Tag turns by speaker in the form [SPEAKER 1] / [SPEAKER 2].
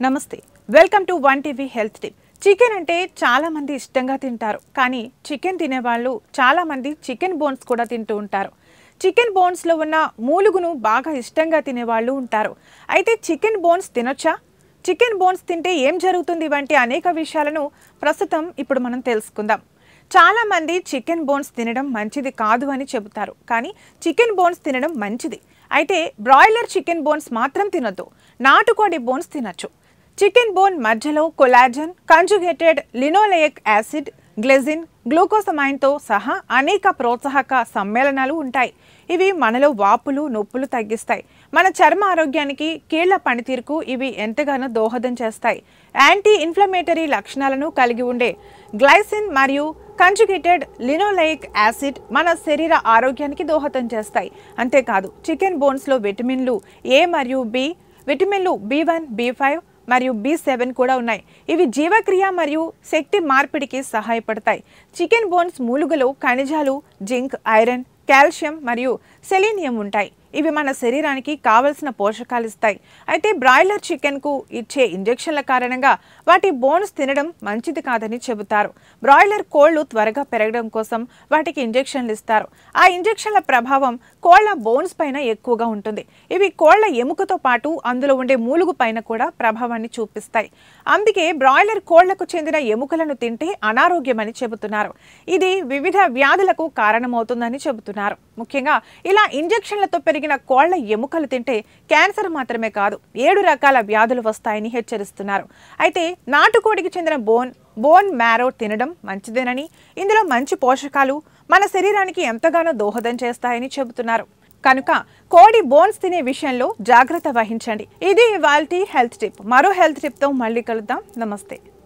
[SPEAKER 1] నమస్తే welcome to one TV health tip. Chicken అంటే చాలా మంది ఇష్టంగా తింటారు. కానీ చికెన్ తినేవాళ్ళు చాలా మంది చికెన్ బోన్స్ కూడా తింటూ ఉంటారు. చికెన్ బోన్స్లో ఉన్న మూలుగును బాగా ఇష్టంగా తినేవాళ్ళు ఉంటారు. అయితే చికెన్ బోన్స్ తినొచ్చా? చికెన్ బోన్స్ తింటే ఏం జరుగుతుంది వంటి అనేక విషయాలను ప్రస్తుతం ఇప్పుడు మనం తెలుసుకుందాం. చాలా మంది చికెన్ బోన్స్ తినడం మంచిది కాదు అని చెబుతారు. కానీ చికెన్ బోన్స్ తినడం మంచిది. అయితే బ్రాయిలర్ చికెన్ బోన్స్ మాత్రం తినొద్దు. నాటుకోడి బోన్స్ తినొచ్చు. చికెన్ బోన్ మధ్యలో కొలాజన్, కంజుగేటెడ్ లినోలేయిక్ యాసిడ్, గ్లైసిన్, గ్లూకోసమైన్తో సహా అనేక ప్రోత్సాహక సమ్మేళనాలు ఉంటాయి. ఇవి మనలో వాపులు, నొప్పులు తగ్గిస్తాయి. మన చర్మ ఆరోగ్యానికి, కీళ్ల పనితీరుకు ఇవి ఎంతగానో దోహదం చేస్తాయి. యాంటీ ఇన్ఫ్లమేటరీ లక్షణాలను కలిగి ఉండే గ్లైసిన్ మరియు కంజుగేటెడ్ లినోలేయిక్ యాసిడ్ మన శరీర ఆరోగ్యానికి దోహదం చేస్తాయి. అంతేకాదు చికెన్ బోన్స్లో విటమిన్లు ఏ మరియు బి, విటమిన్లు B1, B5 మరియు B7 కూడా ఉన్నాయి. ఇవి జీవక్రియ మరియు శక్తి మార్పిడికి సహాయపడతాయి. చికెన్ బోన్స్ మూలుగలో ఖనిజాలు, జింక్, ఐరన్, కాల్షియం మరియు సెలీనియం ఉంటాయి. ఇవి మన శరీరానికి కావలసిన పోషకాలు ఇస్తాయి. అయితే బ్రాయిలర్ చికెన్కు ఇచ్చే ఇంజెక్షన్ల కారణంగా వాటి బోన్స్ తినడం మంచిది కాదని చెబుతారు. బ్రాయిలర్ కోళ్లు త్వరగా పెరగడం కోసం వాటికి ఇంజెక్షన్లు ఇస్తారు. ఆ ఇంజెక్షన్ల ప్రభావం కోళ్ల బోన్స్ పైన ఎక్కువగా ఉంటుంది. ఇవి కోళ్ల ఎముకతో పాటు అందులో ఉండే మూలుగు పైన కూడా ప్రభావాన్ని చూపిస్తాయి. అందుకే బ్రాయిలర్ కోళ్లకు చెందిన ఎముకలను తింటే అనారోగ్యమని చెబుతున్నారు. ఇది వివిధ వ్యాధులకు కారణమవుతుందని చెబుతున్నారు. ముఖ్యంగా ఇలా ఇంజెక్షన్లతో పెరిగిన కోళ్ల ఎముకలు తింటే క్యాన్సర్ మాత్రమే కాదు 7 రకాల వ్యాధులు వస్తాయని హెచ్చరిస్తున్నారు. అయితే నాటుకోడికి చెందిన బోన్ మ్యారో తినడం మంచిదేనని, ఇందులో మంచి పోషకాలు మన శరీరానికి ఎంతగానో దోహదం చేస్తాయని చెబుతున్నారు. కనుక కోడి బోన్స్ తినే విషయంలో జాగ్రత్త వహించండి. ఇది ఇవాల్టి హెల్త్ టిప్. మరో హెల్త్ టిప్తో మళ్ళీ కలుద్దాం. నమస్తే.